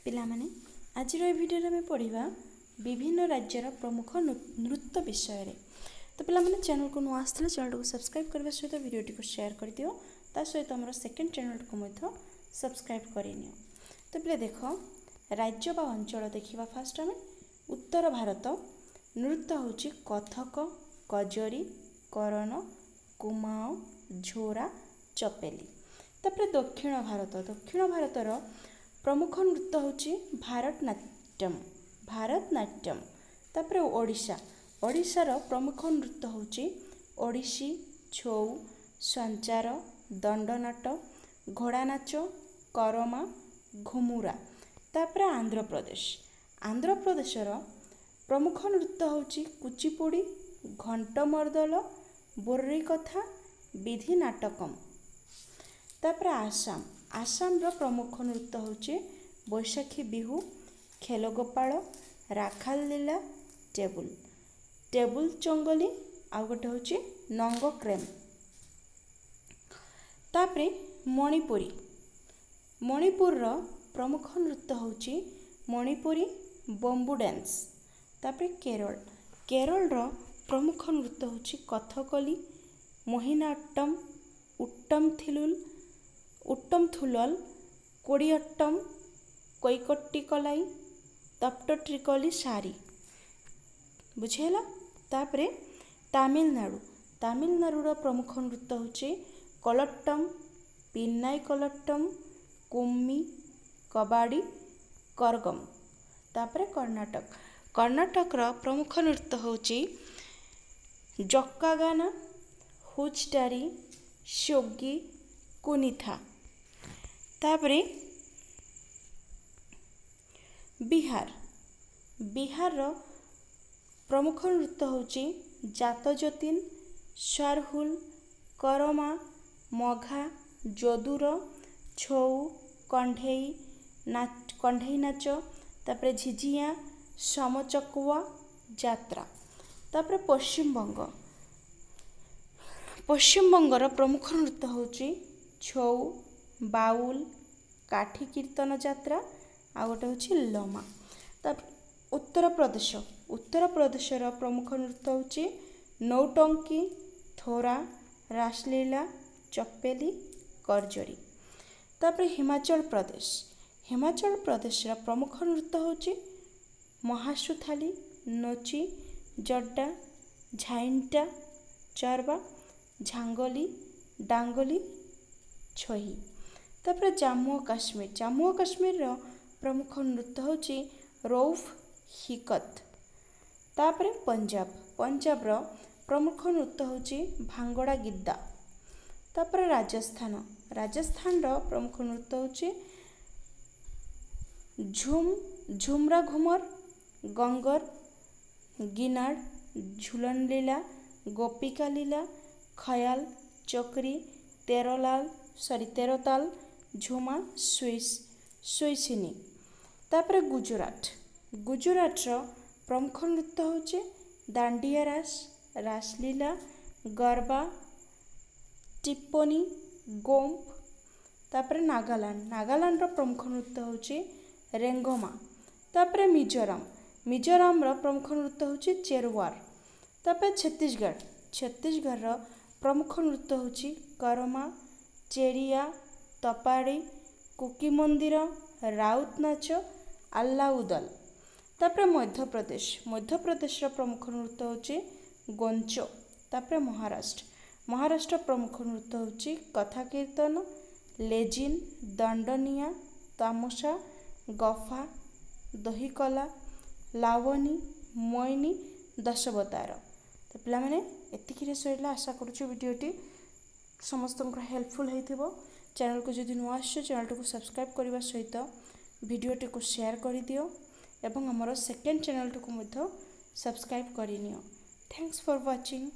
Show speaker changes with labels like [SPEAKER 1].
[SPEAKER 1] पिलामाने आज भिडियो में पढ़ा विभिन्न राज्यर प्रमुख नृत्य विषय रे। तो पिलामाने चैनल को नुआ आसथिले चैनल को सब्सक्राइब करबा सहित वीडियोटी को शेयर कर दियो ता सहित हमर सेकंड चैनल को मध्य सब्सक्राइब करिनियो। तो पिले देखो राज्य बा अंचल देखिबा। फास्ट हमें उत्तर भारत नृत्य होची कथक, कजरी, करण, कुमाओ, झोरा, चपेली। तापर दक्षिण भारतर प्रमुख नृत्य होची भारतनाट्यम। तापर ओडिशार प्रमुख नृत्य होची ओडिसी, छौ, संचार, दंडनाट, घोड़ा नाच, करमा, घुमुरा। तापर आंध्र प्रदेशर प्रमुख नृत्य होची कुचिपुड़ी, घंटमर्दल, बोर्री कथा, विधि नाटकम। तापर आसाम प्रमुख नृत्य होची बैशाखी बिहू, खेलगोपाल, राखाल लीला, टेबुल चंगली, आउ गोटे होची नंगक्रेम। तापरे मणिपुर प्रमुख नृत्य होची मणिपुरी बंबू डांस। तापरे केरल प्रमुख नृत्य होची कथकली, मोहिनीअट्टम, उट्टम थुलल, कोडियट्टम, कोइकट्टिकलाई, तप्तट्रिकली सारी। बुझेला। तापरे तमिलनाडुर प्रमुख नृत्य होची कोलट्टम, पिन्नाई कोलट्टम, कुम्मी, कबाड़ी, करगम। तापरे कर्नाटक प्रमुख नृत्य होची जक्कागाना, हुचटारी, शोगी, कुनिथा। तापरे बिहार प्रमुख नृत्य होची जातजतीन, शारहुल, करमा, मघा, जदुर, छौ, कंढेई नाच। तापरे झिझिया, समचकुआ, जात्रा। तापरे पश्चिम बंगर प्रमुख नृत्य होची छौ, बाउल, काठी कीर्तन जात्रा, आ गोटे होची लमा। उत्तर प्रदेशर प्रमुख नृत्य होची नौटंकी, थोरा, रासलीला, चपेली, करजरी। तापरे हिमाचल प्रदेश प्रमुख नृत्य होची महासुथाली, नोची, जड्डा, झाइंटा, चरबा, झांगली, डांगली, छोही। तापर जम्मू और काश्मीर प्रमुख नृत्य होची रौफ, हिकत। तापर पंजाब प्रमुख नृत्य होची भांगड़ा गिद्दा। तापर राजस्थान प्रमुख नृत्य होची झुमरा घुमर, गंगर, गिनार, झुलन लीला, गोपिका लीला, खयाल, चक्री, तेरताल, झुमा, सुइसिनी। तापर गुजरात प्रमुख नृत्य होची दांडिया रासलीला, गरबा, टिप्पणी, गोंप। तापर नागालैंड प्रमुख नृत्य होची रेंगमा। तापर मिजोराम प्रमुख नृत्य होची चेरवार। तापर छत्तीसगढ़ प्रमुख नृत्य होची करमा, चेरिया, तपाड़ी, कुकी मंदिर, राउत नाच, आल्लाउदल। तापर मध्य प्रदेश प्रमुख नृत्य होची गोंचो। तापर महाराष्ट्र प्रमुख नृत्य होची कथा कीर्तन, लेजिन, दंडनिया, तामसा, गफा, दहीकला, लावनी, मोइनी, दशवतार। तो पिला माने एतिकी सरिला। आशा करूछु वीडियोटी समस्त हेल्पफुल होइथिबो। चैनल को जदि नुआ आछो चैनल को सब्सक्राइब करबा सहित वीडियोटी को शेयर कर दियो एवं हमर सेकंड चैनल को मध्य सब्सक्राइब करिनियो। Thanks for watching.